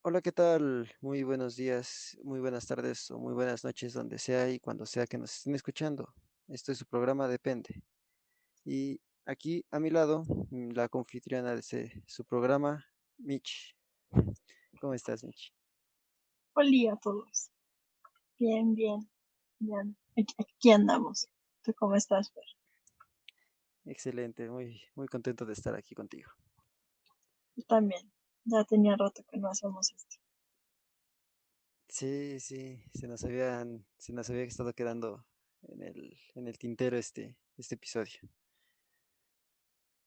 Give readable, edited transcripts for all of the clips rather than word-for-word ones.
Hola, ¿qué tal? Muy buenos días, muy buenas tardes o muy buenas noches, donde sea y cuando sea que nos estén escuchando. Esto es su programa Depende. Y aquí a mi lado, la confitriona de su programa, Mitch. ¿Cómo estás, Mitch? Hola a todos. Bien, bien, bien. Aquí andamos. ¿Tú cómo estás, Fer? Excelente, muy, muy contento de estar aquí contigo. Yo también. Ya tenía rato que no hacemos esto. Sí, sí, se nos había estado quedando en el tintero este episodio.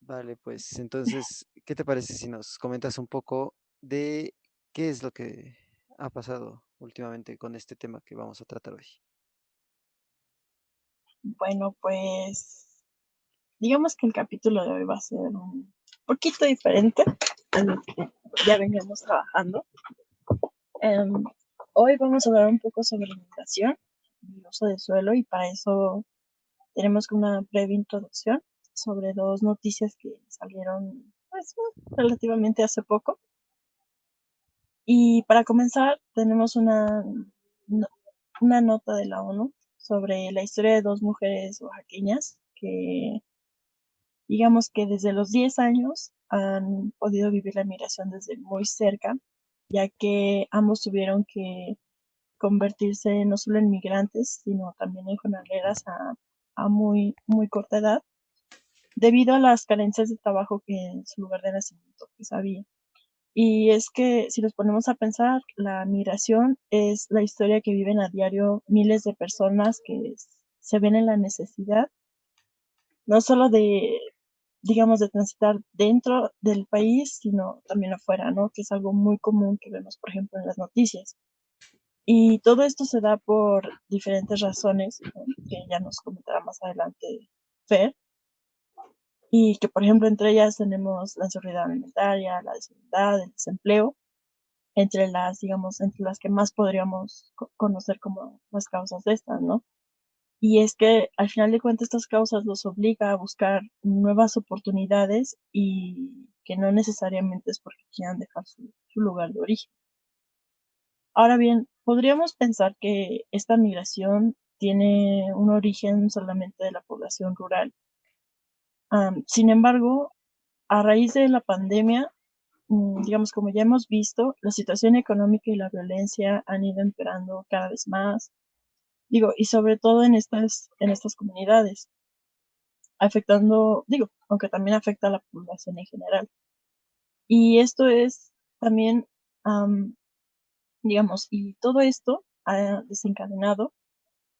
Vale, pues entonces, ¿qué te parece si nos comentas un poco de qué es lo que ha pasado últimamente con este tema que vamos a tratar hoy? Bueno, pues digamos que el capítulo de hoy va a ser un poquito diferente a lo que ya veníamos trabajando. Em, Hoy vamos a hablar un poco sobre migración y uso de suelo y para eso tenemos una breve introducción sobre dos noticias que salieron pues, relativamente hace poco. Y para comenzar, tenemos no- una nota de la ONU sobre la historia de dos mujeres oaxaqueñas que, digamos que desde los 10 años han podido vivir la migración desde muy cerca, ya que ambos tuvieron que convertirse no solo en migrantes, sino también en jornaleras a muy, muy corta edad, debido a las carencias de trabajo que en su lugar de nacimiento pues había. Y es que si nos ponemos a pensar, la migración es la historia que viven a diario miles de personas que se ven en la necesidad, no solo de, digamos, de transitar dentro del país, sino también afuera, ¿no? Que es algo muy común que vemos, por ejemplo, en las noticias. Y todo esto se da por diferentes razones, ¿no? Que ya nos comentará más adelante Fer, y que, por ejemplo, entre ellas tenemos la inseguridad alimentaria, la desigualdad, el desempleo, entre las, digamos, entre las que más podríamos conocer como las causas de estas, ¿no? Y es que al final de cuentas estas causas los obliga a buscar nuevas oportunidades y que no necesariamente es porque quieran dejar su lugar de origen. Ahora bien, podríamos pensar que esta migración tiene un origen solamente de la población rural. Sin embargo, a raíz de la pandemia, digamos, como ya hemos visto, la situación económica y la violencia han ido empeorando cada vez más, digo, y sobre todo en estas comunidades, afectando, digo, aunque también afecta a la población en general. Y esto es también, am, digamos, y todo esto ha desencadenado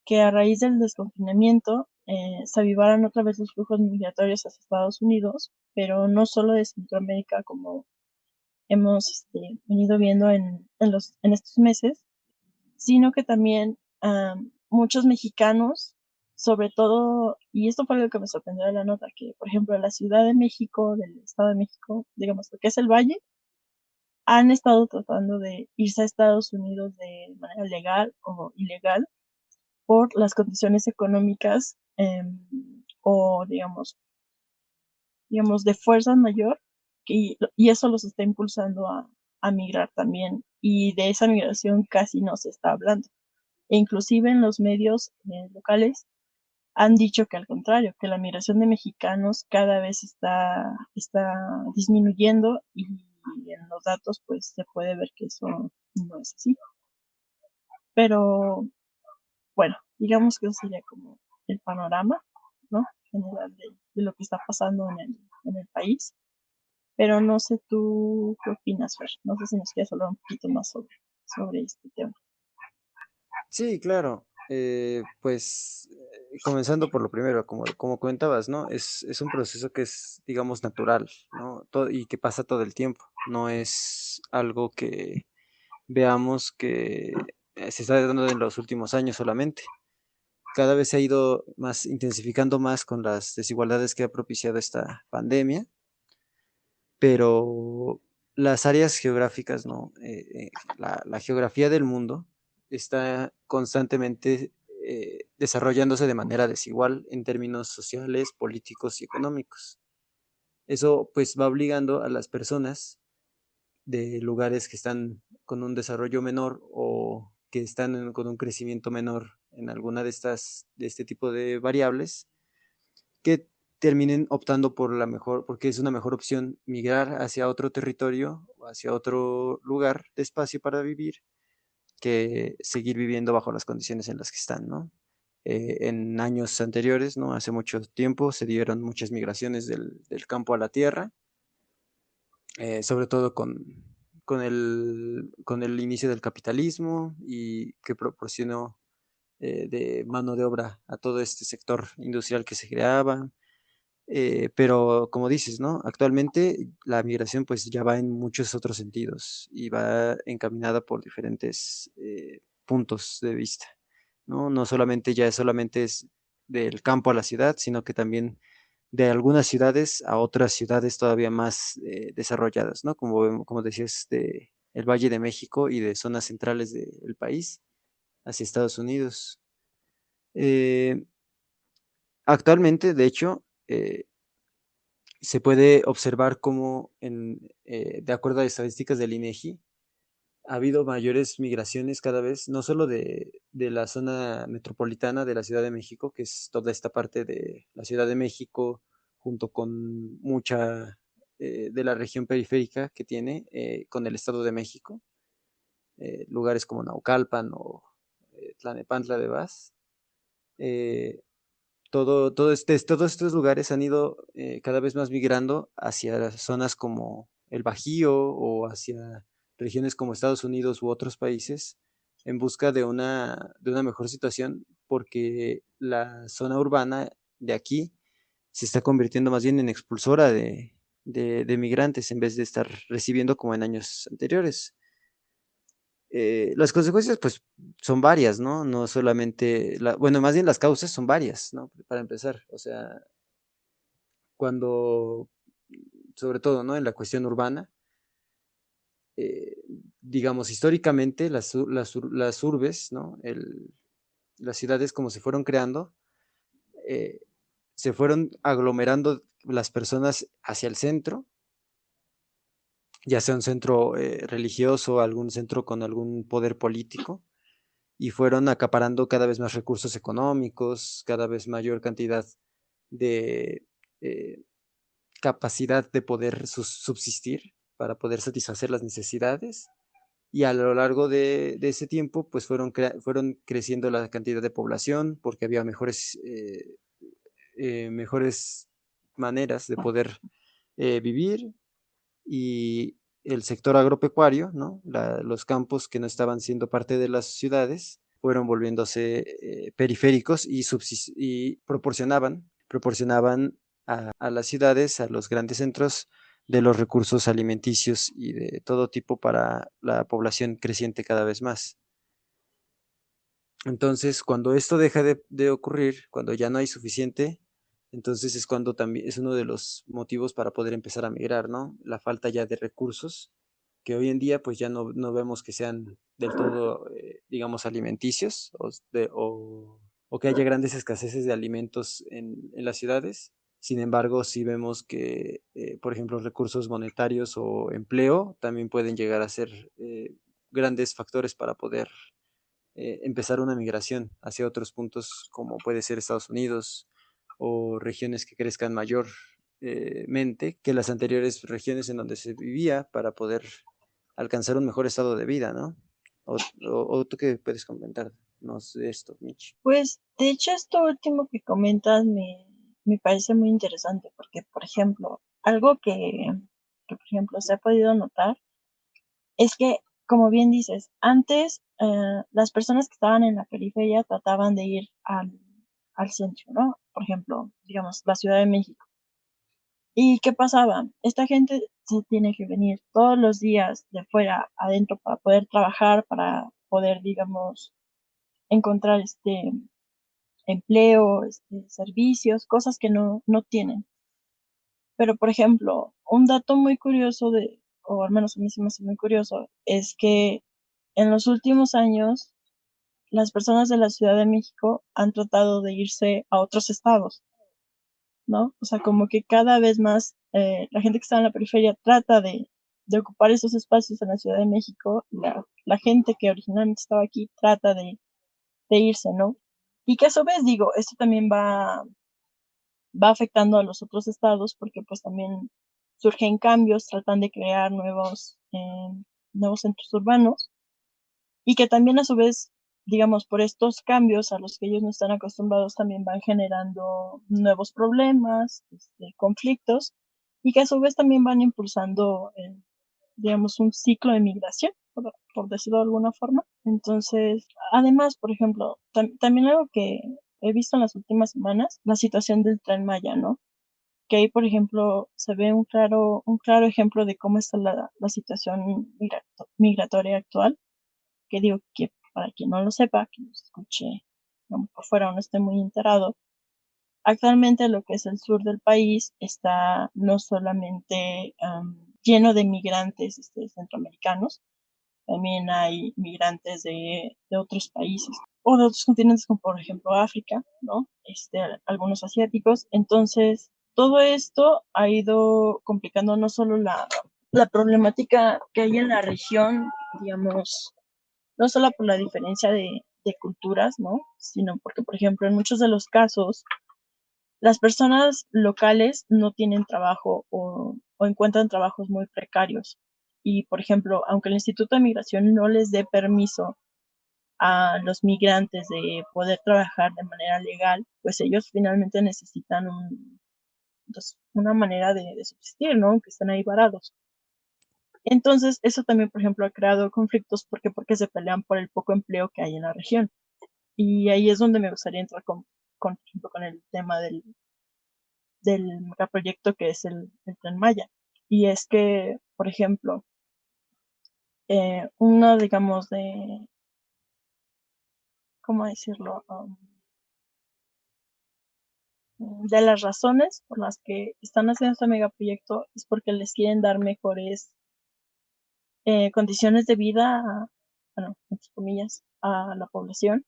que a raíz del desconfinamiento se avivaran otra vez los flujos migratorios hacia Estados Unidos, pero no solo de Centroamérica como hemos venido viendo en estos meses, sino que también muchos mexicanos, sobre todo, y esto fue algo que me sorprendió de la nota, que por ejemplo la Ciudad de México, del Estado de México, digamos lo que es el Valle, han estado tratando de irse a Estados Unidos de manera legal o ilegal por las condiciones económicas o digamos, de fuerza mayor, y eso los está impulsando a migrar también, y de esa migración casi no se está hablando. E inclusive en los medios locales han dicho que al contrario, que la migración de mexicanos cada vez está disminuyendo y en los datos pues se puede ver que eso no es así. Pero bueno, digamos que eso sería como el panorama, ¿no? General de lo que está pasando en el país. Pero no sé tú qué opinas, Fer. No sé si nos quieres hablar un poquito más sobre este tema. Sí, claro. Comenzando por lo primero, como comentabas, ¿no? Es un proceso que es, digamos, natural, ¿no? Y que pasa todo el tiempo. No es algo que veamos que se está dando en los últimos años solamente. Cada vez se ha ido más intensificando más con las desigualdades que ha propiciado esta pandemia, pero las áreas geográficas, ¿no? La geografía del mundo está constantemente desarrollándose de manera desigual en términos sociales, políticos y económicos. Eso pues va obligando a las personas de lugares que están con un desarrollo menor o que están con un crecimiento menor en alguna de este tipo de variables, que terminen optando por la mejor, porque es una mejor opción migrar hacia otro territorio o hacia otro lugar de espacio para vivir que seguir viviendo bajo las condiciones en las que están, ¿no? En años anteriores, ¿no? Hace mucho tiempo se dieron muchas migraciones del campo a la tierra, sobre todo con el inicio del capitalismo y que proporcionó de mano de obra a todo este sector industrial que se creaba. Pero como dices, ¿no? Actualmente la migración pues ya va en muchos otros sentidos y va encaminada por diferentes puntos de vista, ¿no? No solamente ya solamente es del campo a la ciudad, sino que también de algunas ciudades a otras ciudades todavía más desarrolladas, ¿no? Como decías, de el Valle de México y de zonas centrales del país hacia Estados Unidos. Eh, Actualmente, de hecho, se puede observar cómo, de acuerdo a estadísticas del INEGI, ha habido mayores migraciones cada vez, no solo de la zona metropolitana de la Ciudad de México, que es toda esta parte de la Ciudad de México, junto con mucha de la región periférica que tiene con el Estado de México, lugares como Naucalpan o Tlanepantla de Vaz. Eh, todos estos lugares han ido cada vez más migrando hacia zonas como el Bajío o hacia regiones como Estados Unidos u otros países en busca de una mejor situación porque la zona urbana de aquí se está convirtiendo más bien en expulsora de migrantes en vez de estar recibiendo como en años anteriores. Las consecuencias, pues, son varias, ¿no? No solamente, bueno, más bien las causas son varias, ¿no? Para empezar, o sea, cuando, sobre todo, ¿no? En la cuestión urbana, eh, digamos, históricamente las urbes, ¿no? Las ciudades como se fueron creando, eh, se fueron aglomerando las personas hacia el centro, ya sea un centro religioso, algún centro con algún poder político, y fueron acaparando cada vez más recursos económicos, cada vez mayor cantidad de eh, capacidad de poder subsistir para poder satisfacer las necesidades. Y a lo largo de ese tiempo, pues fueron creciendo la cantidad de población porque había mejores maneras de poder vivir y el sector agropecuario, ¿no? Los campos que no estaban siendo parte de las ciudades fueron volviéndose periféricos y proporcionaban a las ciudades, a los grandes centros, de los recursos alimenticios y de todo tipo para la población creciente cada vez más. Entonces, cuando esto deja de ocurrir, cuando ya no hay suficiente, entonces es cuando también es uno de los motivos para poder empezar a migrar, ¿no? La falta ya de recursos, que hoy en día pues ya no vemos que sean del todo, digamos, alimenticios o que haya grandes escaseces de alimentos en las ciudades. Sin embargo, sí vemos que, por ejemplo, recursos monetarios o empleo también pueden llegar a ser grandes factores para poder empezar una migración hacia otros puntos como puede ser Estados Unidos o regiones que crezcan mayormente que las anteriores regiones en donde se vivía para poder alcanzar un mejor estado de vida, ¿no? O tú qué puedes comentar de esto, Mitch. Pues, de hecho, esto último que comentas me parece muy interesante porque, por ejemplo, algo por ejemplo, se ha podido notar es que, como bien dices, antes las personas que estaban en la periferia trataban de ir al centro, ¿no? Por ejemplo, digamos, la Ciudad de México. ¿Y qué pasaba? Esta gente se tiene que venir todos los días de fuera adentro para poder trabajar, para poder, digamos, encontrar empleo, servicios, cosas que no tienen. Pero, por ejemplo, un dato muy curioso o al menos a mí se me hace muy curioso, es que en los últimos años las personas de la Ciudad de México han tratado de irse a otros estados, ¿no? O sea, como que cada vez más la gente que está en la periferia trata de de ocupar esos espacios en la Ciudad de México, la gente que originalmente estaba aquí trata de irse, ¿no? Y que a su vez, digo, esto también va afectando a los otros estados porque pues también surgen cambios, tratan de crear nuevos centros urbanos y que también a su vez, digamos, por estos cambios a los que ellos no están acostumbrados, también van generando nuevos problemas, conflictos, y que a su vez también van impulsando, digamos, un ciclo de migración, por decirlo de alguna forma. Entonces, además, por ejemplo, también algo que he visto en las últimas semanas, la situación del Tren Maya, ¿no? Que ahí, por ejemplo, se ve un claro ejemplo de cómo está la situación migratoria actual, que digo que para quien no lo sepa, que nos escuche digamos, por fuera o no esté muy enterado, actualmente lo que es el sur del país está no solamente lleno de migrantes centroamericanos, también hay migrantes de otros países o de otros continentes como por ejemplo África, ¿no? Algunos asiáticos. Entonces, todo esto ha ido complicando no solo la problemática que hay en la región, digamos, no solo por la diferencia de culturas, ¿no? Sino porque, por ejemplo, en muchos de los casos, las personas locales no tienen trabajo o encuentran trabajos muy precarios. Y, por ejemplo, aunque el Instituto de Migración no les dé permiso a los migrantes de poder trabajar de manera legal, pues ellos finalmente necesitan pues, una manera de subsistir, ¿no? Que están ahí varados. Entonces, eso también, por ejemplo, ha creado conflictos porque se pelean por el poco empleo que hay en la región. Y ahí es donde me gustaría entrar por ejemplo, con el tema del megaproyecto que es el Tren Maya. Y es que, por ejemplo, uno, digamos, ¿cómo decirlo? De las razones por las que están haciendo este megaproyecto es porque les quieren dar mejores condiciones de vida, bueno, entre comillas, a la población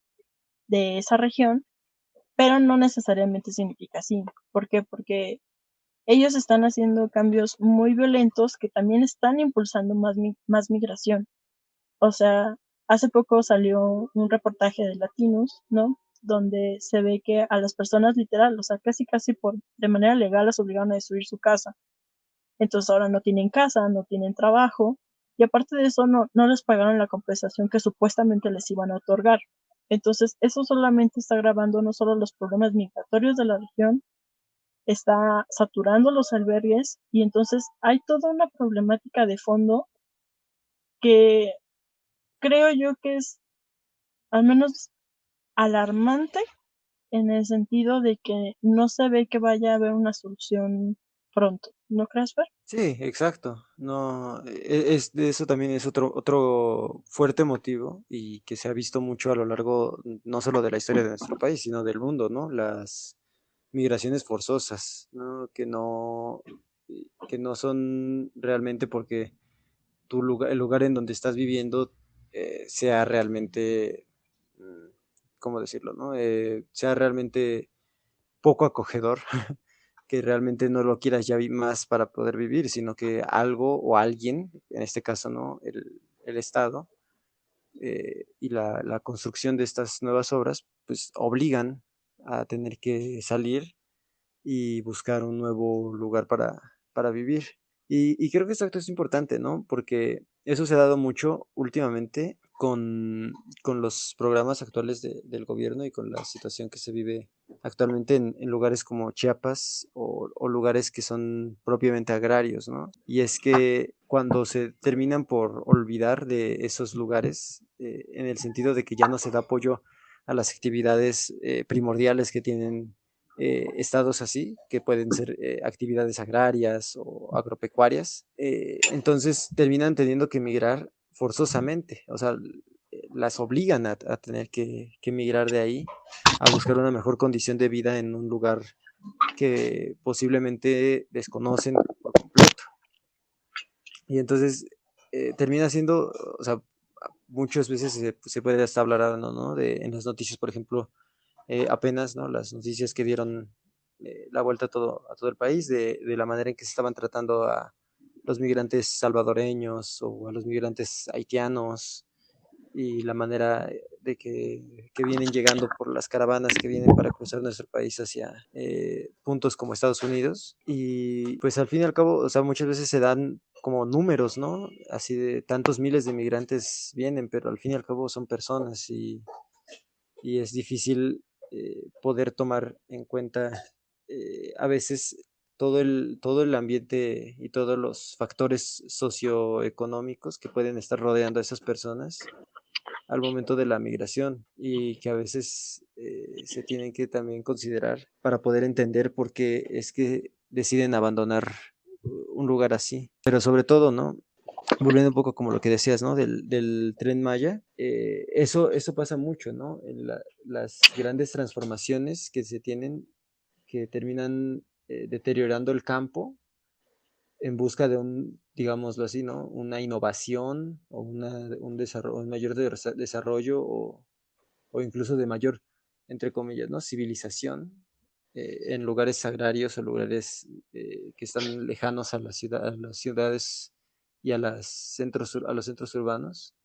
de esa región, pero no necesariamente significa así. ¿Por qué? Porque ellos están haciendo cambios muy violentos que también están impulsando más migración. O sea, hace poco salió un reportaje de Latinos, ¿no? Donde se ve que a las personas literal, o sea, casi de manera legal las obligaron a destruir su casa. Entonces ahora no tienen casa, no tienen trabajo y aparte de eso no les pagaron la compensación que supuestamente les iban a otorgar. Entonces eso solamente está agravando no solo los problemas migratorios de la región, está saturando los albergues y entonces hay toda una problemática de fondo que creo yo que es al menos alarmante en el sentido de que no se ve que vaya a haber una solución pronto. ¿No crees, Fer? Sí, exacto. No, es de eso también es otro fuerte motivo y que se ha visto mucho a lo largo no solo de la historia de nuestro país, sino del mundo, ¿no? Las migraciones forzosas, ¿no? Que no son realmente porque el lugar en donde estás viviendo sea realmente, mm, ¿cómo decirlo, no? Sea realmente poco acogedor, que realmente no lo quieras ya más para poder vivir, sino que algo o alguien, en este caso, ¿no? El Estado y la construcción de estas nuevas obras, pues obligan a tener que salir y buscar un nuevo lugar para vivir. Y creo que esto es importante, ¿no? Porque eso se ha dado mucho últimamente con los programas actuales del gobierno y con la situación que se vive actualmente en lugares como Chiapas o lugares que son propiamente agrarios, ¿no? Y es que cuando se terminan por olvidar de esos lugares, en el sentido de que ya no se da apoyo a las actividades primordiales que tienen estados así, que pueden ser actividades agrarias o agropecuarias, entonces terminan teniendo que migrar forzosamente, o sea, las obligan a tener que migrar de ahí a buscar una mejor condición de vida en un lugar que posiblemente desconocen por completo. Y entonces termina siendo, o sea, muchas veces se puede hasta hablar, ¿no? En las noticias, por ejemplo, apenas, ¿no? Las noticias que dieron la vuelta a todo el país, de la manera en que se estaban tratando los migrantes salvadoreños o a los migrantes haitianos y la manera de que vienen llegando por las caravanas que vienen para cruzar nuestro país hacia puntos como Estados Unidos. Y pues al fin y al cabo, o sea, muchas veces se dan como números, ¿no? Así de tantos miles de migrantes vienen, pero al fin y al cabo son personas y es difícil poder tomar en cuenta a veces todo el ambiente y todos los factores socioeconómicos que pueden estar rodeando a esas personas al momento de la migración y que a veces se tienen que también considerar para poder entender por qué es que deciden abandonar un lugar así. Pero sobre todo, ¿no? Volviendo un poco como lo que decías, ¿no? Del Tren Maya, eso pasa mucho, ¿no? En las grandes transformaciones que se tienen que terminan deteriorando el campo en busca de un, digámoslo así, ¿no? Una innovación o un desarrollo, un mayor desarrollo o incluso de mayor, entre comillas, ¿no? Civilización en lugares agrarios o lugares que están lejanos a las ciudades y a los centros urbanos.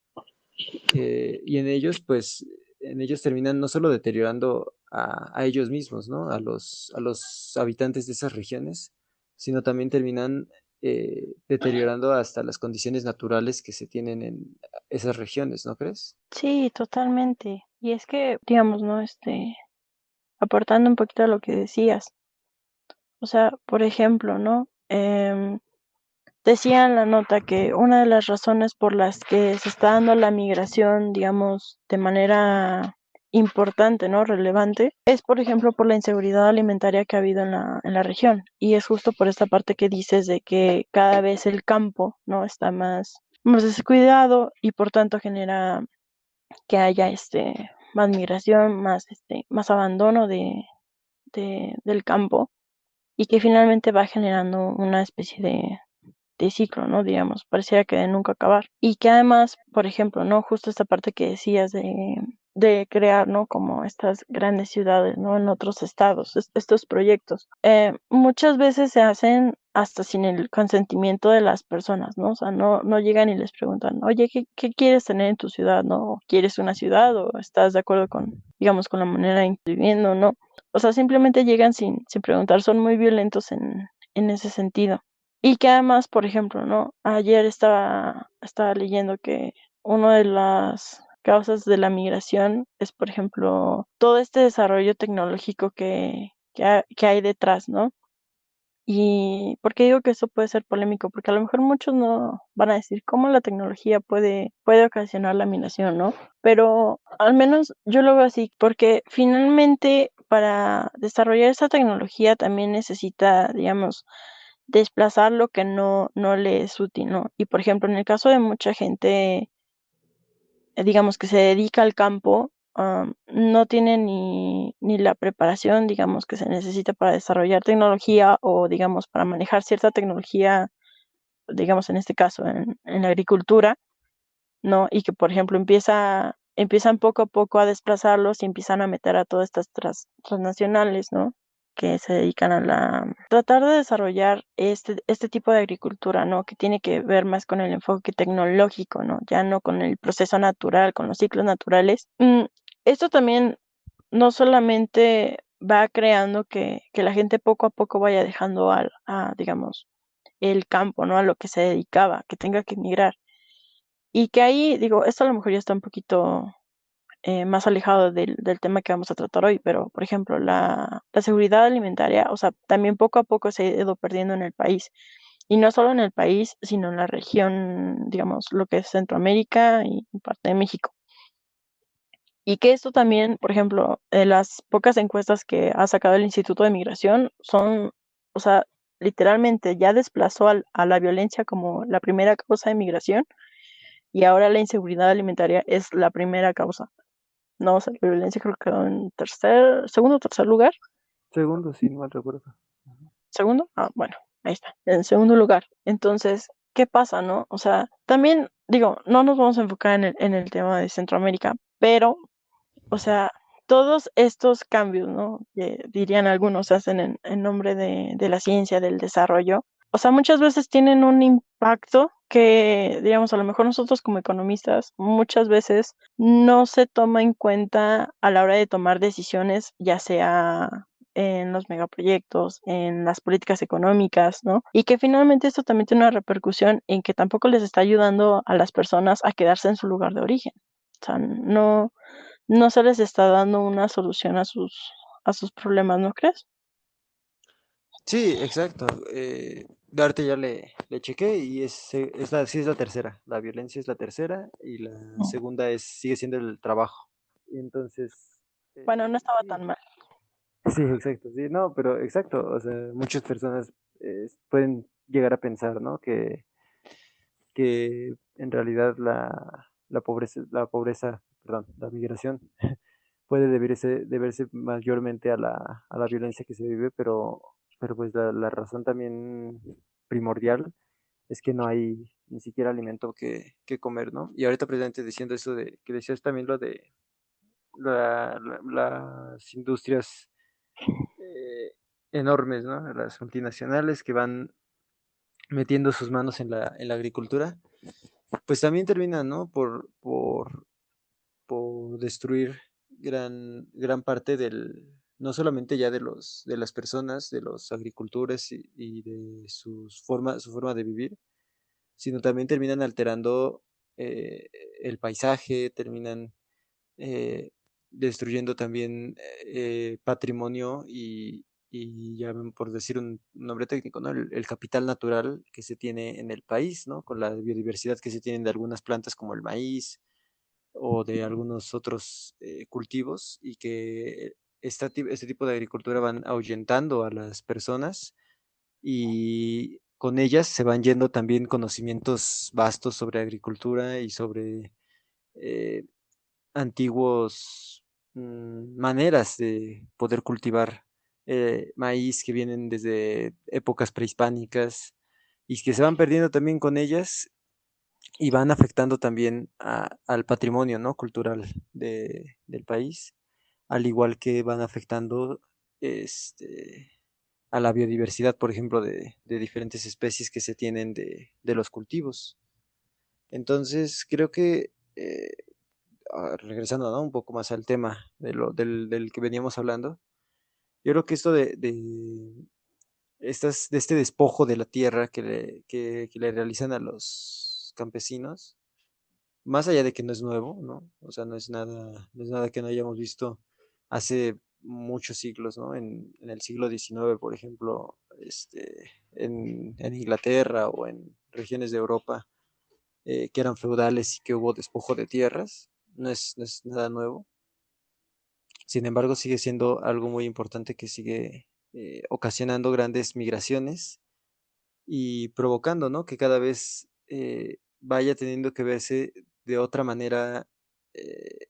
Y en ellos, pues, en ellos terminan no solo deteriorando a ellos mismos, ¿no? A los habitantes de esas regiones, sino también terminan deteriorando hasta las condiciones naturales que se tienen en esas regiones, ¿no crees? Sí, totalmente. Y es que, digamos, ¿no? Aportando un poquito a lo que decías, o sea, por ejemplo, ¿no? Decía en la nota que una de las razones por las que se está dando la migración, digamos, de manera importante, ¿no? Relevante, es, por ejemplo, por la inseguridad alimentaria que ha habido en la región. Y es justo por esta parte que dices de que cada vez el campo, ¿no? Está más descuidado y por tanto genera que haya más migración, más abandono del campo y que finalmente va generando una especie de ciclo, ¿no? Digamos, pareciera que de nunca acabar. Y que además, por ejemplo, ¿no? Justo esta parte que decías de crear, ¿no? Como estas grandes ciudades, ¿no? En otros estados, estos proyectos. Muchas veces se hacen hasta sin el consentimiento de las personas, ¿no? O sea, no llegan y les preguntan, oye, ¿qué quieres tener en tu ciudad, ¿no? ¿Quieres una ciudad o estás de acuerdo con, digamos, con la manera en que estás viviendo, ¿no? O sea, simplemente llegan sin preguntar, son muy violentos en ese sentido. Y que además, por ejemplo, ¿no? Ayer estaba leyendo que una de las causas de la migración es, por ejemplo, todo este desarrollo tecnológico que hay detrás, ¿no? Y ¿por qué digo que eso puede ser polémico? Porque a lo mejor muchos no van a decir cómo la tecnología puede ocasionar la migración, ¿no? Pero al menos yo lo veo así, porque finalmente para desarrollar esa tecnología también necesita, digamos, desplazar lo que no le es útil, ¿no? Y por ejemplo, en el caso de mucha gente, digamos, que se dedica al campo, no tiene ni la preparación, digamos, que se necesita para desarrollar tecnología o, digamos, para manejar cierta tecnología, digamos, en este caso, en la agricultura, ¿no? Y que, por ejemplo, empiezan poco a poco a desplazarlos y empiezan a meter a todas estas transnacionales, ¿no? Que se dedican tratar de desarrollar este tipo de agricultura, ¿no? Que tiene que ver más con el enfoque tecnológico, ¿no? Ya no con el proceso natural, con los ciclos naturales. Esto también no solamente va creando que la gente poco a poco vaya dejando digamos, el campo, ¿no? A lo que se dedicaba, que tenga que emigrar. Y que ahí, digo, esto a lo mejor ya está un poquito más alejado del tema que vamos a tratar hoy, pero por ejemplo, la seguridad alimentaria, o sea, también poco a poco se ha ido perdiendo en el país. Y no solo en el país, sino en la región, digamos, lo que es Centroamérica y parte de México. Y que esto también, por ejemplo, las pocas encuestas que ha sacado el Instituto de Migración son, o sea, literalmente ya desplazó a la violencia como la primera causa de migración y ahora la inseguridad alimentaria es la primera causa. No, o sea, la violencia creo que quedó en segundo o tercer lugar. Segundo, si no mal recuerdo. ¿Segundo? Ah, bueno, ahí está, en segundo lugar. Entonces, ¿qué pasa, no? O sea, también, digo, no nos vamos a enfocar en el tema de Centroamérica, pero, o sea, todos estos cambios, ¿no? Que dirían algunos, se hacen en nombre de la ciencia, del desarrollo, o sea, muchas veces tienen un impacto que, digamos, a lo mejor nosotros como economistas muchas veces no se toma en cuenta a la hora de tomar decisiones, ya sea en los megaproyectos, en las políticas económicas, ¿no? Y que finalmente esto también tiene una repercusión en que tampoco les está ayudando a las personas a quedarse en su lugar de origen. O sea, no se les está dando una solución a sus problemas, ¿no crees? Sí, exacto. Ahorita ya le chequé y sí es la tercera. La violencia es la tercera y la Mm. segunda sigue siendo el trabajo. Y entonces, Bueno, no estaba sí, tan mal. sí, exacto. Sí, no, pero exacto. O sea, muchas personas pueden llegar a pensar, ¿no? Que en realidad perdón, la migración puede deberse mayormente a la violencia que se vive, pero pues la razón también primordial es que no hay ni siquiera alimento que comer, ¿no? Y ahorita precisamente diciendo eso de que decías también lo de las industrias eh, enormes, ¿no? Las multinacionales que van metiendo sus manos en la agricultura, pues también terminan, ¿no? Por destruir gran parte no solamente ya de las personas, de los agricultores y de su forma de vivir, sino también terminan alterando eh, el paisaje, terminan eh, destruyendo también patrimonio y ya por decir un nombre técnico, ¿no? El capital natural que se tiene en el país, ¿no? Con la biodiversidad que se tienen de algunas plantas como el maíz, o de algunos otros cultivos y que este tipo de agricultura van ahuyentando a las personas y con ellas se van yendo también conocimientos vastos sobre agricultura y sobre eh, antiguos maneras de poder cultivar maíz que vienen desde épocas prehispánicas y que se van perdiendo también con ellas y van afectando también al patrimonio, ¿no? Cultural del país, al igual que van afectando este, a la biodiversidad, por ejemplo, de diferentes especies que se tienen de los cultivos. Entonces, creo que, regresando, ¿no? Un poco más al tema del que veníamos hablando, yo creo que esto de este despojo de la tierra que le realizan a los campesinos, más allá de que no es nuevo, ¿no? O sea, no es nada que no hayamos visto hace muchos siglos, ¿no? En el siglo XIX, por ejemplo, en Inglaterra o en regiones de Europa que eran feudales y que hubo despojo de tierras, no es nada nuevo. Sin embargo, sigue siendo algo muy importante que sigue ocasionando grandes migraciones y provocando, ¿no? Que cada vez vaya teniendo que verse de otra manera eh,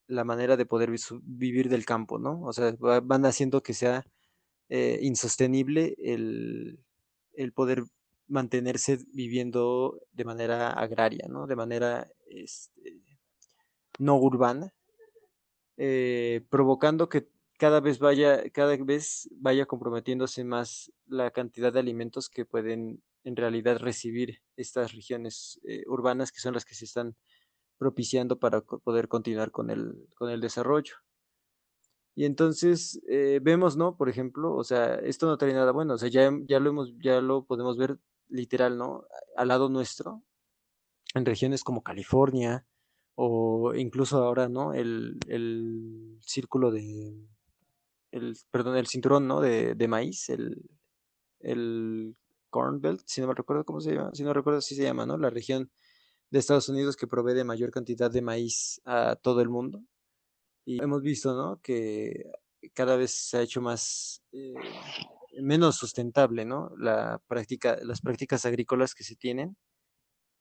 la manera de poder vivir del campo, ¿no? O sea, van haciendo que sea insostenible el poder mantenerse viviendo de manera agraria, ¿no? De manera no urbana, provocando que cada vez vaya comprometiéndose más la cantidad de alimentos que pueden en realidad recibir estas regiones urbanas que son las que se están propiciando para poder continuar con el desarrollo. Y entonces vemos, ¿no? Por ejemplo, o sea, esto no trae nada bueno, o sea, ya lo podemos ver literal, ¿no? Al lado nuestro, en regiones como California, o incluso ahora, ¿no? El círculo perdón, el cinturón, ¿no? De maíz, el Corn Belt, si no me recuerdo cómo se llama, si no recuerdo si se llama, ¿no? La región de Estados Unidos que provee de mayor cantidad de maíz a todo el mundo. Y hemos visto, ¿no? Que cada vez se ha hecho menos sustentable, ¿no? Las prácticas agrícolas que se tienen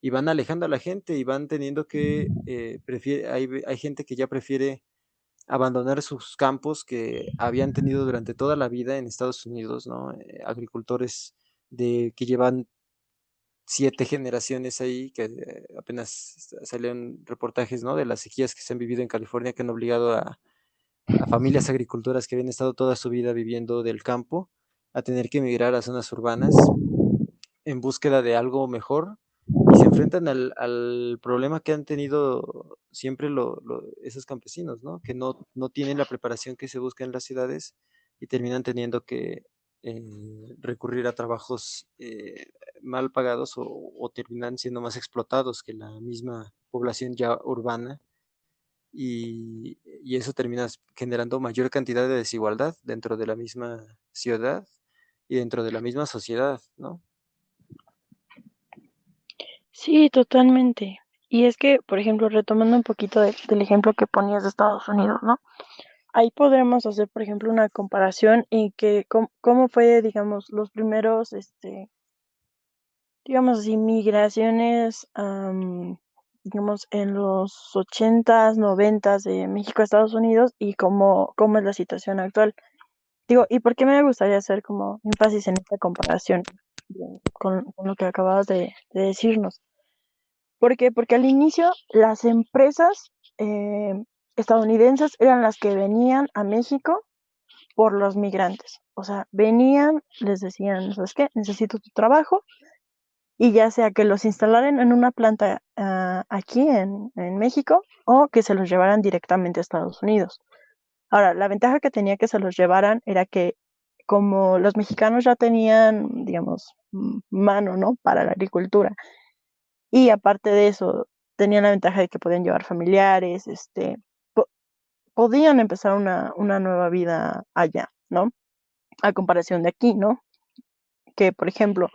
y van alejando a la gente y van teniendo que, hay gente que ya prefiere abandonar sus campos que habían tenido durante toda la vida en Estados Unidos, ¿no? Agricultores que llevan 7 generaciones ahí, que apenas salieron reportajes, ¿no? De las sequías que se han vivido en California, que han obligado a familias agricultoras que habían estado toda su vida viviendo del campo a tener que emigrar a zonas urbanas en búsqueda de algo mejor y se enfrentan al problema que han tenido siempre esos campesinos, ¿no? Que no tienen la preparación que se busca en las ciudades y terminan teniendo que recurrir a trabajos mal pagados o terminan siendo más explotados que la misma población ya urbana y eso termina generando mayor cantidad de desigualdad dentro de la misma ciudad y dentro de la misma sociedad, ¿no? Sí, totalmente. Y es que, por ejemplo, retomando un poquito del ejemplo que ponías de Estados Unidos, ¿no? Ahí podremos hacer, por ejemplo, una comparación en que cómo fue, digamos, los primeros, digamos así, migraciones, digamos, en los 80s, 90s de México a Estados Unidos y cómo es la situación actual. Digo, ¿y por qué me gustaría hacer como énfasis en esta comparación con lo que acababas de decirnos? ¿Por qué? Porque al inicio las empresas estadounidenses eran las que venían a México por los migrantes. O sea, venían, les decían, ¿sabes qué? Necesito tu trabajo y ya sea que los instalaran en una planta aquí en México o que se los llevaran directamente a Estados Unidos. Ahora, la ventaja que tenía que se los llevaran era que como los mexicanos ya tenían, digamos, mano, ¿no? Para la agricultura. Y aparte de eso, tenían la ventaja de que podían llevar familiares, po- podían empezar una nueva vida allá, ¿no? A comparación de aquí, ¿no? Que, por ejemplo,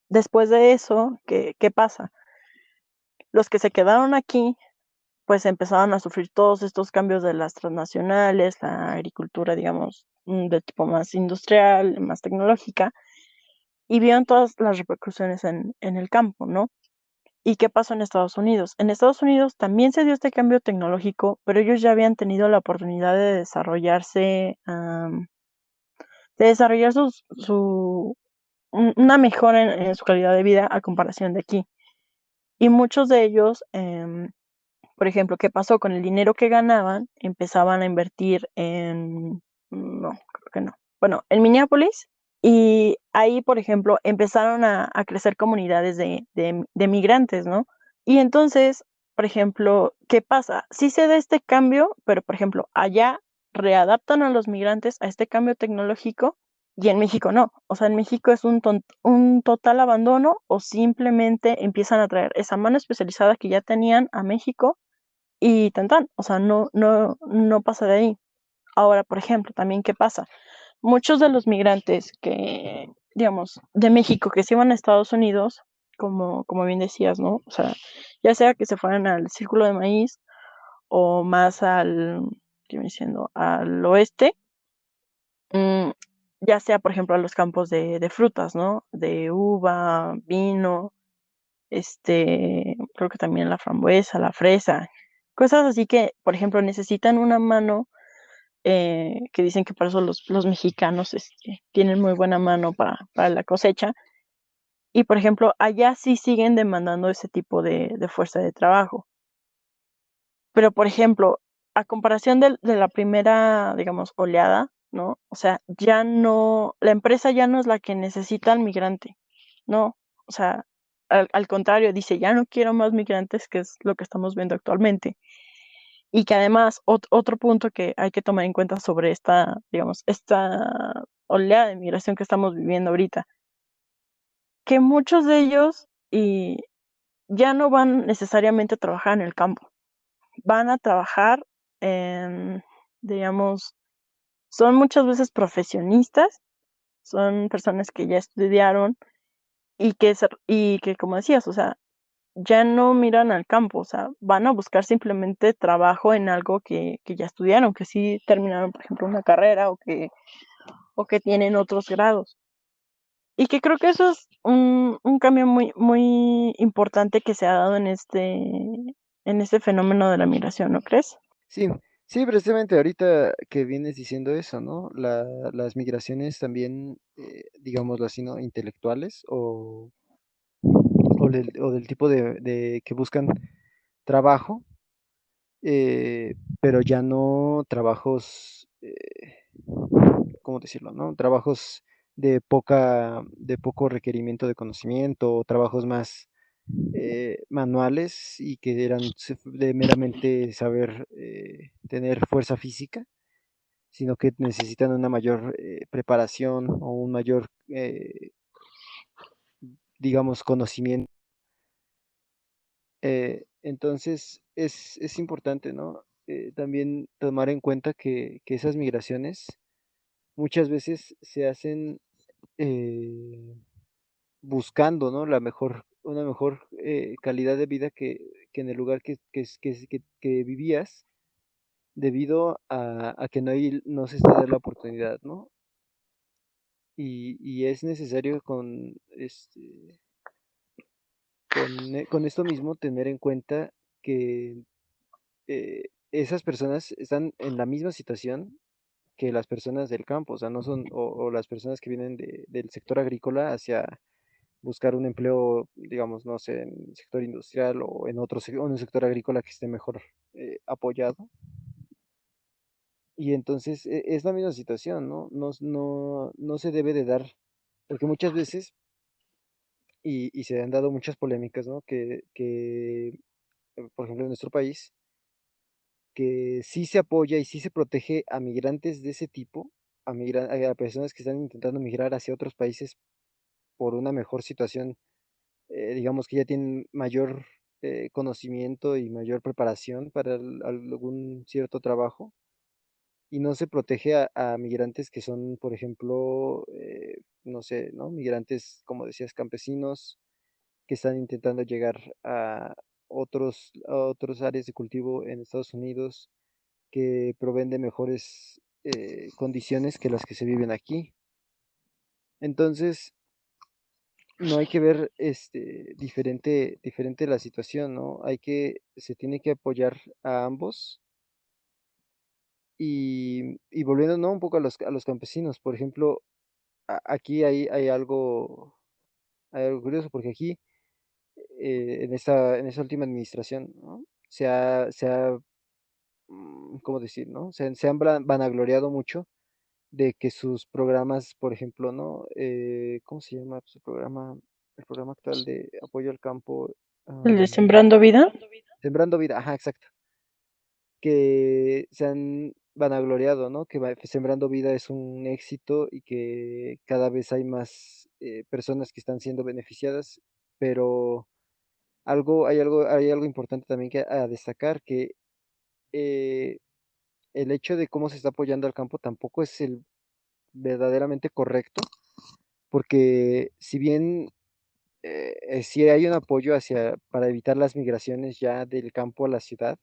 después de eso, ¿qué pasa? Los que se quedaron aquí, pues empezaron a sufrir todos estos cambios de las transnacionales, la agricultura, digamos, de tipo más industrial, más tecnológica, y vieron todas las repercusiones en el campo, ¿no? ¿Y qué pasó en Estados Unidos? En Estados Unidos también se dio este cambio tecnológico, pero ellos ya habían tenido la oportunidad de desarrollarse, de desarrollar una mejora en su calidad de vida a comparación de aquí. Y muchos de ellos, por ejemplo, ¿qué pasó? Con el dinero que ganaban, empezaban a invertir no, creo que no. Bueno, en Minneapolis, y ahí, por ejemplo, empezaron a crecer comunidades de migrantes, ¿no? Y entonces, por ejemplo, ¿qué pasa? Sí se da este cambio, pero por ejemplo, allá readaptan a los migrantes a este cambio tecnológico y en México no. O sea, en México es un total abandono o simplemente empiezan a traer esa mano especializada que ya tenían a México y tan tan. O sea, no pasa de ahí. Ahora, por ejemplo, también, ¿qué pasa? Muchos de los migrantes que, digamos, de México que se iban a Estados Unidos, como bien decías, ¿no? O sea, ya sea que se fueran al Círculo de Maíz o más ¿qué viene siendo? Al oeste, mm, ya sea, por ejemplo, a los campos de frutas, ¿no? De uva, vino, creo que también la frambuesa, la fresa, cosas así que, por ejemplo, necesitan una mano que dicen que por eso los mexicanos tienen muy buena mano para la cosecha. Y por ejemplo, allá sí siguen demandando ese tipo de fuerza de trabajo. Pero por ejemplo, a comparación de la primera, digamos, oleada, ¿no? O sea, ya no, la empresa ya no es la que necesita al migrante, ¿no? O sea, al contrario, dice, ya no quiero más migrantes, que es lo que estamos viendo actualmente. Y que además, otro punto que hay que tomar en cuenta sobre esta, digamos, esta oleada de migración que estamos viviendo ahorita, que muchos de ellos ya no van necesariamente a trabajar en el campo, van a trabajar en, digamos, son muchas veces profesionistas, son personas que ya estudiaron y que como decías, o sea, ya no miran al campo, o sea, van a buscar simplemente trabajo en algo que ya estudiaron, que sí terminaron, por ejemplo, una carrera o que tienen otros grados. Y que creo que eso es un cambio muy, muy importante que se ha dado en este fenómeno de la migración, ¿no crees? Sí, sí, precisamente ahorita que vienes diciendo eso, ¿no? Las migraciones también, digámoslo así, ¿no? Intelectuales o del tipo de que buscan trabajo, pero ya no trabajos, ¿cómo decirlo, no? Trabajos de poco requerimiento de conocimiento, o trabajos más manuales y que eran de meramente saber tener fuerza física, sino que necesitan una mayor preparación o un mayor, digamos, conocimiento. Entonces es importante, ¿no? También tomar en cuenta que esas migraciones muchas veces se hacen eh, buscando, ¿no? Una mejor calidad de vida que en el lugar que vivías, debido a que no se está dando la oportunidad, ¿no? Y es necesario con esto mismo tener en cuenta que esas personas están en la misma situación que las personas del campo, o sea, no son, o las personas que vienen del sector agrícola hacia buscar un empleo, digamos, no sé, en el sector industrial o o en un sector agrícola que esté mejor apoyado. Y entonces es la misma situación, ¿no? No se debe de dar, porque muchas veces, y se han dado muchas polémicas, ¿no? Por ejemplo, en nuestro país, que sí se apoya y sí se protege a migrantes de ese tipo, a personas que están intentando migrar hacia otros países por una mejor situación, digamos que ya tienen mayor conocimiento y mayor preparación para algún cierto trabajo, y no se protege a migrantes que son, por ejemplo, no sé, ¿no? Migrantes, como decías, campesinos que están intentando llegar a otros áreas de cultivo en Estados Unidos que proveen de mejores condiciones que las que se viven aquí. Entonces, no hay que ver diferente la situación, ¿no? Se tiene que apoyar a ambos y volviendo, ¿no? Un poco a a los campesinos, por ejemplo, aquí hay algo curioso porque aquí, en esta última administración, ¿no? ¿Cómo decir, no? Se han vanagloriado mucho de que sus programas, por ejemplo, ¿no? ¿Cómo se llama su programa? El programa actual de apoyo al campo. El de am, Sembrando Vida. Sembrando Vida, ajá, exacto. Que se han vanagloriado, ¿no? Sembrando Vida es un éxito y que cada vez hay más personas que están siendo beneficiadas, pero hay algo importante también que a destacar, que eh, el hecho de cómo se está apoyando al campo tampoco es el verdaderamente correcto, porque si bien sí hay un apoyo para evitar las migraciones ya del campo a la ciudad,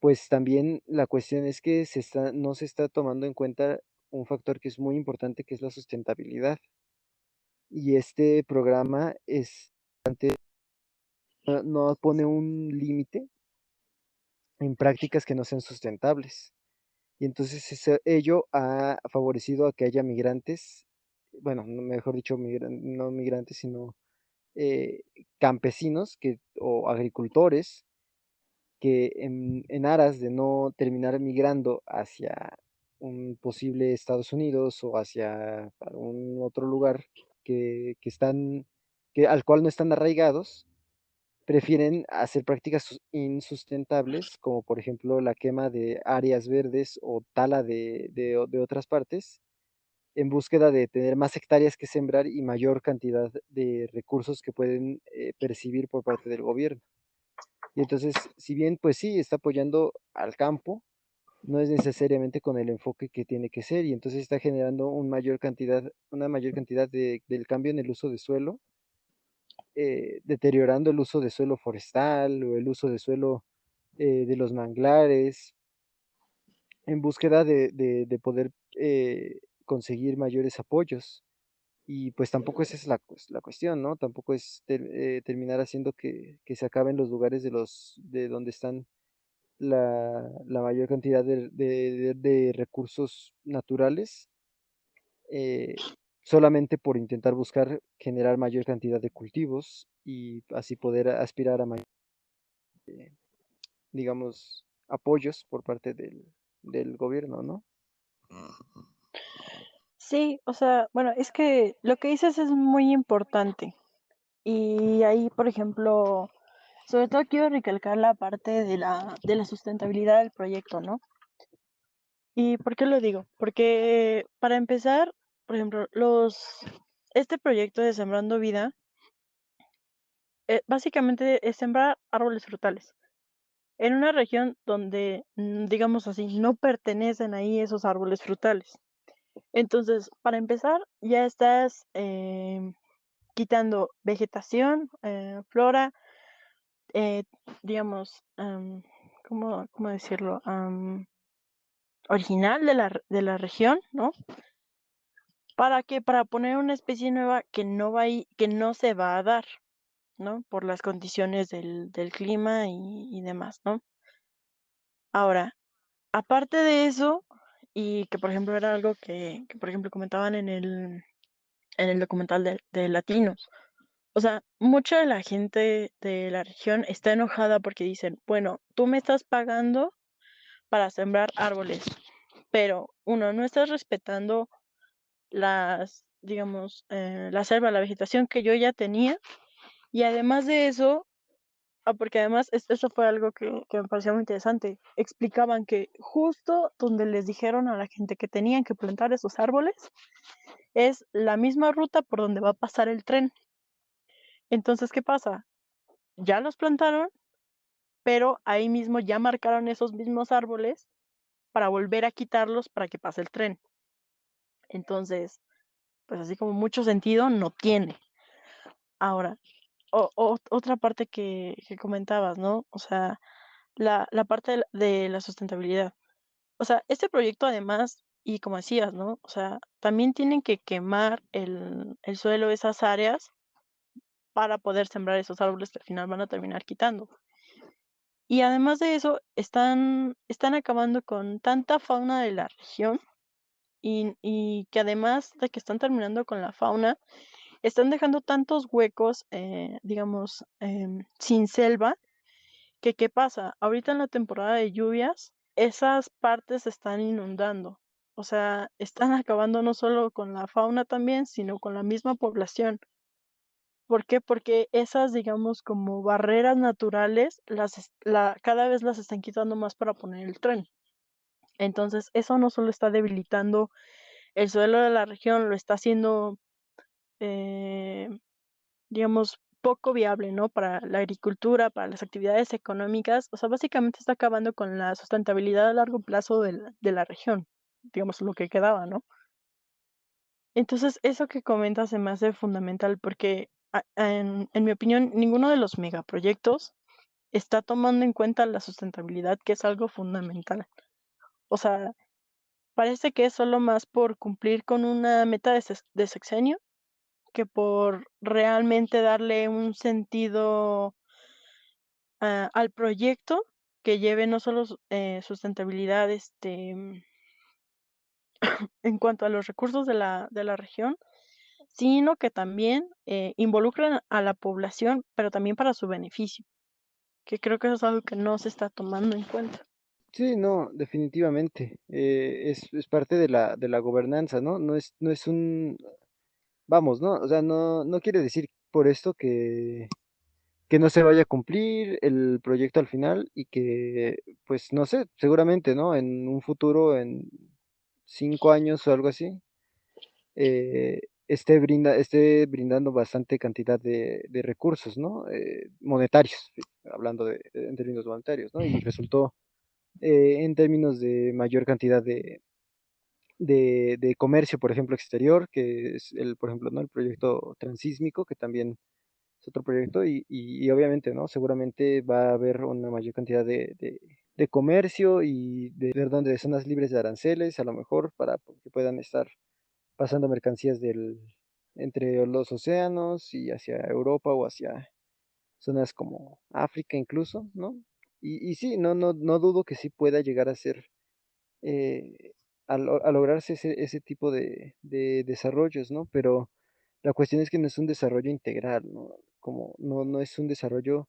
pues también la cuestión es que no se está tomando en cuenta un factor que es muy importante, que es la sustentabilidad. Y este programa no pone un límite en prácticas que no sean sustentables. Y entonces ello ha favorecido a que haya migrantes, bueno, mejor dicho, no migrantes, sino eh, campesinos o agricultores que en aras de no terminar migrando hacia un posible Estados Unidos o hacia algún otro lugar al cual no están arraigados, prefieren hacer prácticas insustentables, como por ejemplo la quema de áreas verdes o tala de otras partes, en búsqueda de tener más hectáreas que sembrar y mayor cantidad de recursos que pueden percibir por parte del gobierno. Y entonces, si bien pues sí, está apoyando al campo, no es necesariamente con el enfoque que tiene que ser, y entonces está generando una mayor cantidad del cambio en el uso de suelo, deteriorando el uso de suelo forestal o el uso de suelo de los manglares, en búsqueda de poder conseguir mayores apoyos. Y pues tampoco esa es la cuestión, ¿no? Tampoco es terminar haciendo que se acaben los lugares de donde están la mayor cantidad de recursos naturales, eh, solamente por intentar buscar generar mayor cantidad de cultivos y así poder aspirar a mayor, digamos, apoyos por parte del gobierno, ¿no? Sí, o sea, bueno, es que lo que dices es muy importante. Y ahí, por ejemplo, sobre todo quiero recalcar la parte de la sustentabilidad del proyecto, ¿no? ¿Y por qué lo digo? Porque para empezar, por ejemplo, este proyecto de Sembrando Vida, básicamente es sembrar árboles frutales en una región donde, digamos así, no pertenecen ahí esos árboles frutales. Entonces, para empezar, ya estás quitando vegetación, flora, eh, digamos, ¿cómo decirlo? Original de la región, ¿no? ¿Para qué? Para poner una especie nueva que no va que no se va a dar, ¿no? Por las condiciones del clima y demás, ¿no? Ahora, aparte de eso, y que por ejemplo era algo que por ejemplo comentaban en el documental de Latinos. O sea, mucha de la gente de la región está enojada porque dicen, bueno, tú me estás pagando para sembrar árboles, pero uno, no estás respetando digamos, la selva, la vegetación que yo ya tenía, y además de eso, porque además eso fue algo que me pareció muy interesante, explicaban que justo donde les dijeron a la gente que tenían que plantar esos árboles, es la misma ruta por donde va a pasar el tren. Entonces, ¿qué pasa? Ya los plantaron, pero ahí mismo ya marcaron esos mismos árboles para volver a quitarlos para que pase el tren. Entonces, pues así como mucho sentido no tiene. Ahora, otra parte que comentabas, ¿no? O sea, la parte de la sustentabilidad. O sea, este proyecto además, y como decías, ¿no? O sea, también tienen que quemar el suelo, esas áreas, para poder sembrar esos árboles que al final van a terminar quitando. Y además de eso, están acabando con tanta fauna de la región y que además de que están terminando con la fauna, están dejando tantos huecos, digamos, sin selva, que ¿qué pasa? Ahorita en la temporada de lluvias, esas partes se están inundando. O sea, están acabando no solo con la fauna también, sino con la misma población. ¿Por qué? Porque esas, digamos, como barreras naturales, cada vez las están quitando más para poner el tren. Entonces, eso no solo está debilitando el suelo de la región, lo está haciendo, eh, digamos, poco viable, ¿no? Para la agricultura, para las actividades económicas. O sea, básicamente está acabando con la sustentabilidad a largo plazo de la región, digamos, lo que quedaba, ¿no? Entonces, eso que comentas se me hace fundamental porque, en mi opinión, ninguno de los megaproyectos está tomando en cuenta la sustentabilidad, que es algo fundamental. O sea, parece que es solo más por cumplir con una meta de sexenio que por realmente darle un sentido al proyecto que lleve no solo sustentabilidad en cuanto a los recursos de la región, sino que también involucran a la población, pero también para su beneficio, que creo que eso es algo que no se está tomando en cuenta. Sí, no, definitivamente. Es parte de la gobernanza, ¿no? No es un, vamos, ¿no? O sea, no quiere decir por esto que no se vaya a cumplir el proyecto al final y que, pues, no sé, seguramente, ¿no? En un futuro, en 5 años o algo así, esté brindando bastante cantidad de recursos, ¿no? Monetarios, hablando en términos monetarios, ¿no? Y resultó en términos de mayor cantidad de comercio, por ejemplo, exterior, que es por ejemplo, ¿no? El proyecto transísmico, que también es otro proyecto, y obviamente, ¿no? Seguramente va a haber una mayor cantidad de comercio y perdón, de zonas libres de aranceles, a lo mejor, para que puedan estar pasando mercancías entre los océanos y hacia Europa o hacia zonas como África incluso, ¿no? Y sí, no dudo que sí pueda llegar a ser eh, a lograrse ese tipo de desarrollos, ¿no? Pero la cuestión es que no es un desarrollo integral, ¿no? Como no es un desarrollo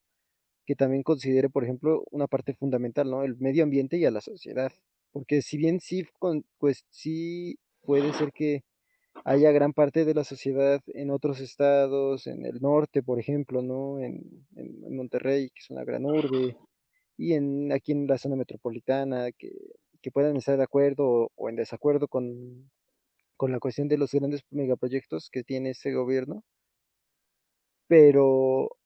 que también considere, por ejemplo, una parte fundamental, ¿no? El medio ambiente y a la sociedad. Porque si bien sí, pues sí puede ser que haya gran parte de la sociedad en otros estados, en el norte, por ejemplo, ¿no? En Monterrey, que es una gran urbe, y aquí en la zona metropolitana, que puedan estar de acuerdo o en desacuerdo con la cuestión de los grandes megaproyectos que tiene ese gobierno, pero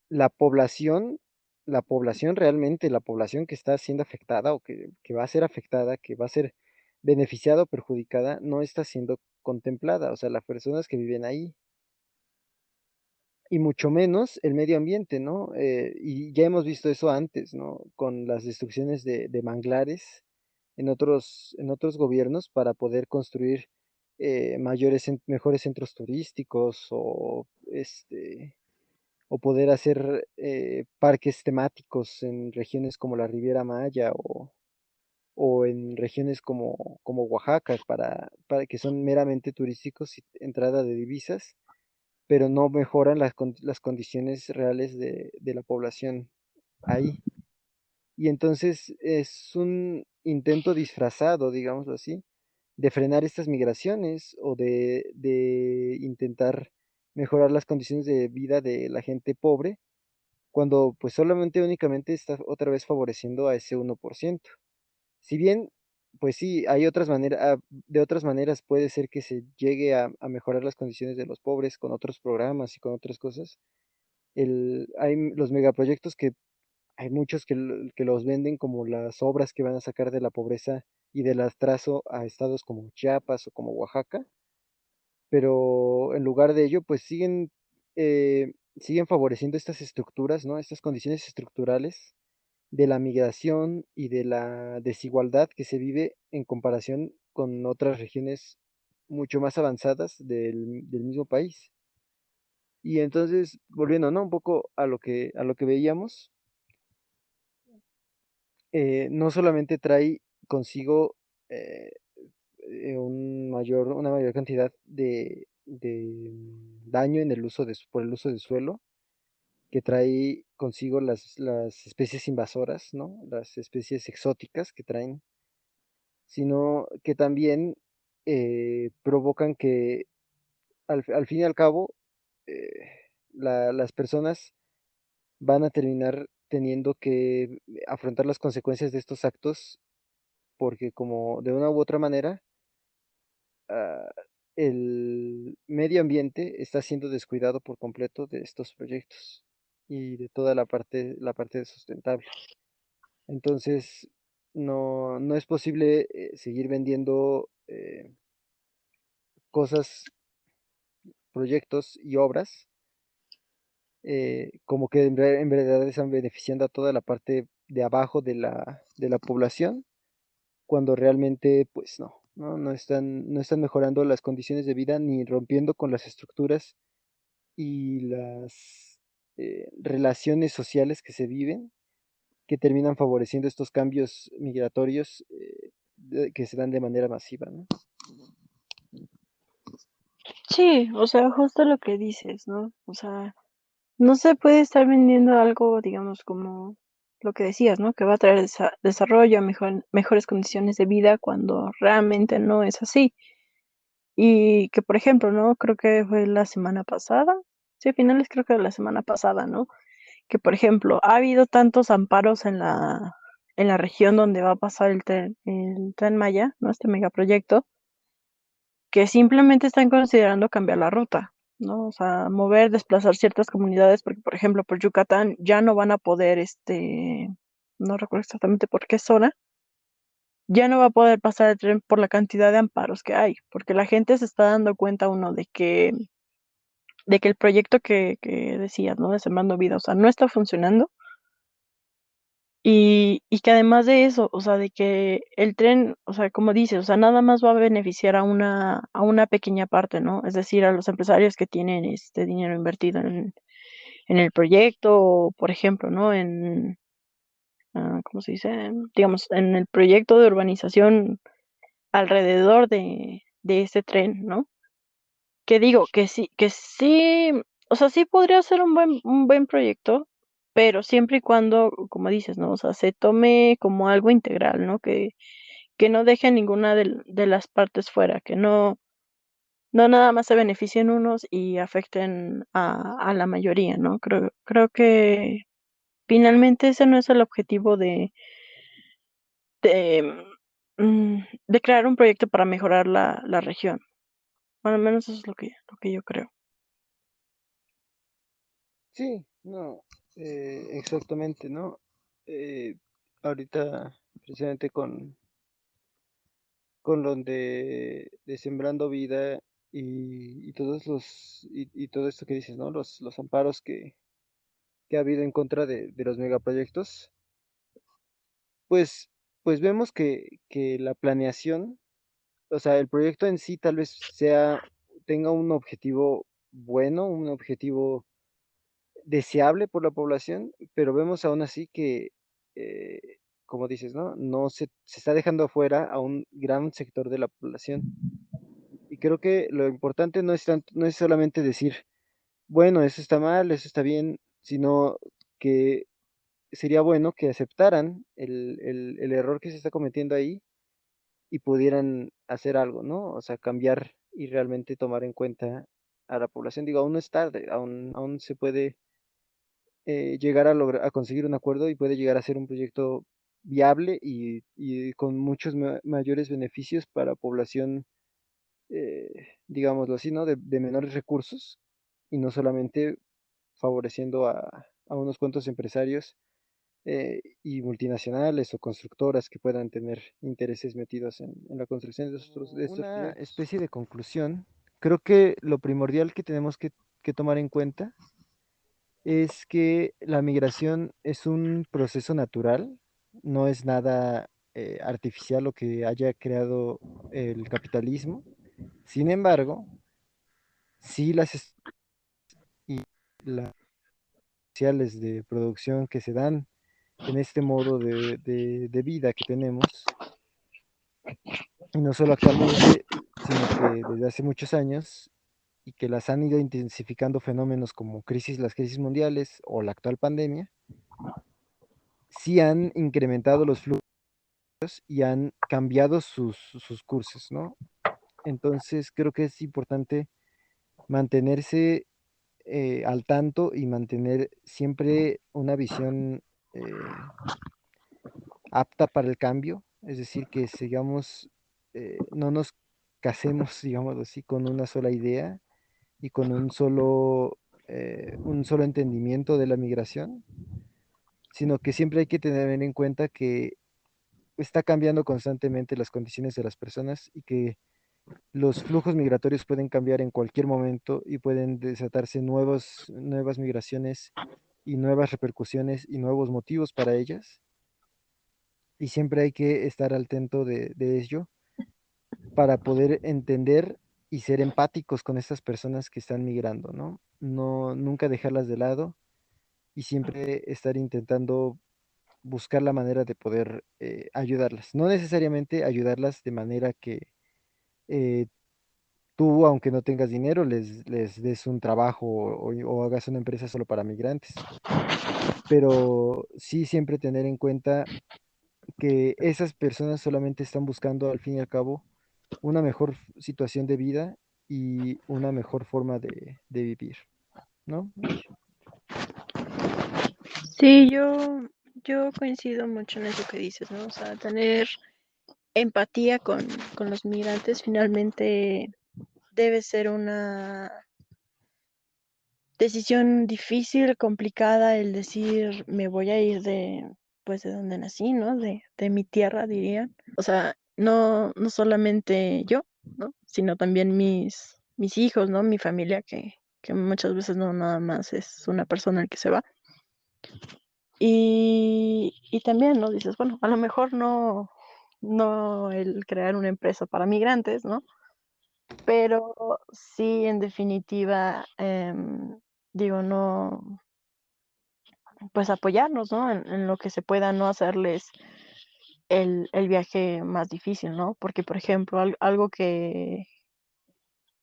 la población, la población realmente, la población que está siendo afectada o que va a ser afectada, que va a ser beneficiada o perjudicada, no está siendo contemplada, o sea, las personas que viven ahí, y mucho menos el medio ambiente, ¿no? Y ya hemos visto eso antes, ¿no? Con las destrucciones de manglares en otros gobiernos para poder construir mejores centros turísticos o poder hacer parques temáticos en regiones como la Riviera Maya o en regiones como Oaxaca para que son meramente turísticos y entrada de divisas, pero no mejoran las condiciones reales de la población ahí. Y entonces es un intento disfrazado, digámoslo así, de frenar estas migraciones o de intentar mejorar las condiciones de vida de la gente pobre, cuando pues solamente únicamente está otra vez favoreciendo a ese 1%. Si bien, pues sí, hay otras maneras, de otras maneras puede ser que se llegue a mejorar las condiciones de los pobres con otros programas y con otras cosas. Los megaproyectos que hay muchos que los venden como las obras que van a sacar de la pobreza y del atraso a estados como Chiapas o como Oaxaca, pero en lugar de ello, pues siguen favoreciendo estas estructuras, ¿no? Estas condiciones estructurales de la migración y de la desigualdad que se vive en comparación con otras regiones mucho más avanzadas del mismo país. Y entonces, volviendo, ¿no? Un poco a lo que veíamos, no solamente trae consigo eh, una mayor cantidad de daño en el por el uso del suelo, que trae consigo las especies invasoras, ¿no? Las especies exóticas que traen, sino que también provocan que al fin y al cabo las personas van a terminar teniendo que afrontar las consecuencias de estos actos porque como de una u otra manera ah, el medio ambiente está siendo descuidado por completo de estos proyectos y de toda la parte sustentable. Entonces, no es posible seguir vendiendo cosas, proyectos y obras como que en verdad están beneficiando a toda la parte de abajo de la población, cuando realmente, pues no están mejorando las condiciones de vida ni rompiendo con las estructuras y las relaciones sociales que se viven, que terminan favoreciendo estos cambios migratorios que se dan de manera masiva, ¿no? Sí, o sea, justo lo que dices, ¿no? O sea, no se puede estar vendiendo algo, digamos, como lo que decías, ¿no? Que va a traer desarrollo, mejores condiciones de vida cuando realmente no es así. Y que, por ejemplo, ¿no? Creo que fue la semana pasada, sí, a finales creo que de la semana pasada, ¿no? Que, por ejemplo, ha habido tantos amparos en la región donde va a pasar el Tren Maya, ¿no? Este megaproyecto, que simplemente están considerando cambiar la ruta, ¿no? O sea, mover, desplazar ciertas comunidades, porque, por ejemplo, por Yucatán ya no van a poder, no recuerdo exactamente por qué zona, ya no va a poder pasar el tren por la cantidad de amparos que hay, porque la gente se está dando cuenta, uno, de que el proyecto que decías, ¿no? De Sembrando Vida, o sea, no está funcionando. Y que además de eso, o sea, de que el tren, o sea, como dices, o sea, nada más va a beneficiar a una pequeña parte, ¿no? Es decir, a los empresarios que tienen este dinero invertido en el proyecto, o, por ejemplo, ¿no? ¿Cómo se dice? Digamos, en el proyecto de urbanización alrededor de ese tren, ¿no? Que digo, que sí, o sea, sí podría ser un buen proyecto, pero siempre y cuando, como dices, ¿no? O sea, se tome como algo integral, ¿no? Que no deje ninguna de las partes fuera, que no, no nada más se beneficien unos y afecten a la mayoría, ¿no? Creo que finalmente ese no es el objetivo de, de crear un proyecto para mejorar la región. Bueno, al menos eso es lo que yo creo. Sí, no, exactamente, ¿no? Ahorita, precisamente con lo de Sembrando Vida y todos y todo esto que dices, ¿no? Los amparos que ha habido en contra de los megaproyectos, pues, pues vemos que la planeación, o sea, el proyecto en sí tal vez tenga un objetivo bueno, un objetivo deseable por la población, pero vemos aún así que, como dices, ¿no? Se está dejando afuera a un gran sector de la población. Y creo que lo importante no es solamente decir, bueno, eso está mal, eso está bien, sino que sería bueno que aceptaran el error que se está cometiendo ahí y pudieran hacer algo, ¿no? O sea, cambiar y realmente tomar en cuenta a la población. Digo, aún no es tarde, aún se puede llegar a conseguir un acuerdo y puede llegar a ser un proyecto viable y con muchos mayores beneficios para población, eh, digámoslo así, ¿no? De menores recursos y no solamente favoreciendo a unos cuantos empresarios y multinacionales o constructoras que puedan tener intereses metidos en la construcción de estos una proyectos. Especie de conclusión, creo que lo primordial que tenemos que tomar en cuenta es que la migración es un proceso natural, no es nada artificial lo que haya creado el capitalismo. Sin embargo, sí y las sociales de producción que se dan en este modo de vida que tenemos, y no solo actualmente, sino que desde hace muchos años, y que las han ido intensificando fenómenos como las crisis mundiales o la actual pandemia, sí han incrementado los flujos y han cambiado sus cursos, ¿no? Entonces creo que es importante mantenerse al tanto y mantener siempre una visión eh, apta para el cambio, es decir, que sigamos, no nos casemos, digamos así, con una sola idea y con un solo entendimiento de la migración, sino que siempre hay que tener en cuenta que está cambiando constantemente las condiciones de las personas y que los flujos migratorios pueden cambiar en cualquier momento y pueden desatarse nuevas migraciones y nuevas repercusiones y nuevos motivos para ellas. Y siempre hay que estar al tanto de ello para poder entender y ser empáticos con estas personas que están migrando, ¿no? No, nunca dejarlas de lado y siempre estar intentando buscar la manera de poder ayudarlas. No necesariamente ayudarlas de manera que eh, tú, aunque no tengas dinero, les des un trabajo o hagas una empresa solo para migrantes, pero sí siempre tener en cuenta que esas personas solamente están buscando, al fin y al cabo, una mejor situación de vida y una mejor forma de vivir, ¿no, Mish? Sí, yo coincido mucho en eso que dices, ¿no? O sea, tener empatía con los migrantes finalmente debe ser una decisión difícil, complicada, el decir, me voy a ir pues, de donde nací, ¿no? De mi tierra, dirían. O sea, no solamente yo, ¿no? Sino también mis hijos, ¿no? Mi familia, que muchas veces no nada más es una persona el que se va. Y también, ¿no? Dices, bueno, a lo mejor no el crear una empresa para migrantes, ¿no? Pero sí, en definitiva, digo, no, pues apoyarnos, ¿no? En lo que se pueda, no hacerles el viaje más difícil, ¿no? Porque, por ejemplo, algo que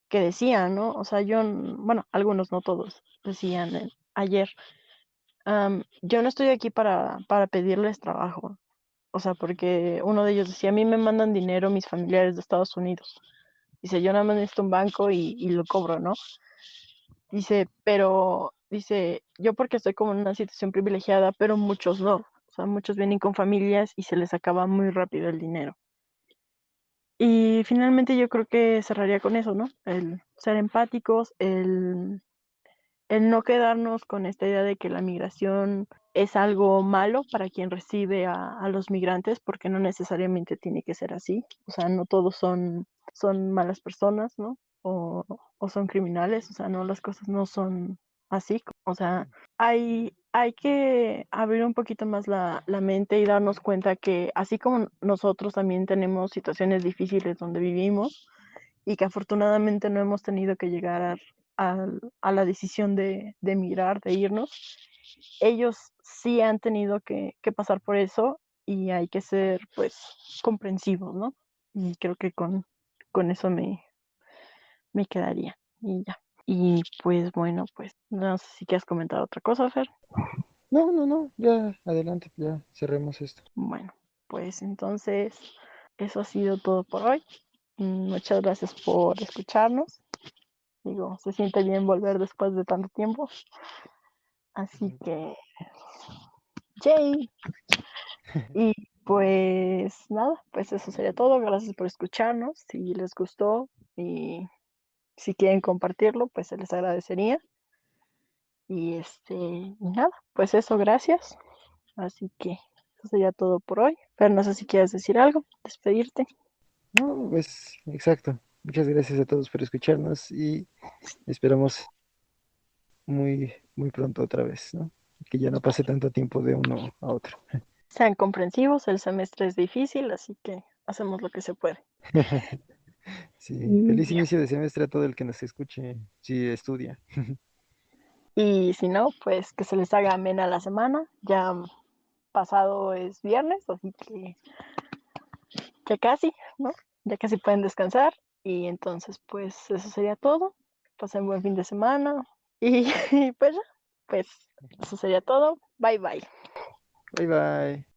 decían, ¿no? O sea, bueno, algunos, no todos, decían ayer, yo no estoy aquí para pedirles trabajo. O sea, porque uno de ellos decía, a mí me mandan dinero mis familiares de Estados Unidos. Dice, yo nada más necesito un banco y lo cobro, ¿no? Dice, pero, dice, yo porque estoy como en una situación privilegiada, pero muchos no. O sea, muchos vienen con familias y se les acaba muy rápido el dinero. Y finalmente yo creo que cerraría con eso, ¿no? El ser empáticos, el no quedarnos con esta idea de que la migración es algo malo para quien recibe a los migrantes, porque no necesariamente tiene que ser así. O sea, no todos son malas personas, ¿no? O son criminales, o sea, no, las cosas no son así. O sea, hay que abrir un poquito más la mente y darnos cuenta que así como nosotros también tenemos situaciones difíciles donde vivimos, y que afortunadamente no hemos tenido que llegar a la decisión de emigrar, de irnos. Ellos sí han tenido que pasar por eso y hay que ser pues comprensivos, ¿no? Y creo que con eso me quedaría y ya. Y pues bueno, pues no sé si quieres comentar otra cosa, Fer. No, no, no, ya, adelante, ya cerremos esto. Bueno, pues entonces eso ha sido todo por hoy. Muchas gracias por escucharnos. Digo, se siente bien volver después de tanto tiempo. Así que, yay. Y pues nada, pues eso sería todo. Gracias por escucharnos. Si les gustó y si quieren compartirlo, pues se les agradecería. Y nada, pues eso, gracias. Así que eso sería todo por hoy. Pero no sé si quieres decir algo, despedirte. No, pues exacto. Muchas gracias a todos por escucharnos y esperamos muy, muy pronto otra vez, ¿no? Que ya no pase tanto tiempo de uno a otro. Sean comprensivos, el semestre es difícil, así que hacemos lo que se puede. Sí, Y feliz inicio de semestre a todo el que nos escuche, si estudia. Y si no, pues que se les haga amena la semana. Ya pasado es viernes, así que ya casi, ¿no? Ya casi pueden descansar. Y entonces, pues eso sería todo. Pasen buen fin de semana. Y, y pues, pues eso sería todo. Bye bye. Bye bye.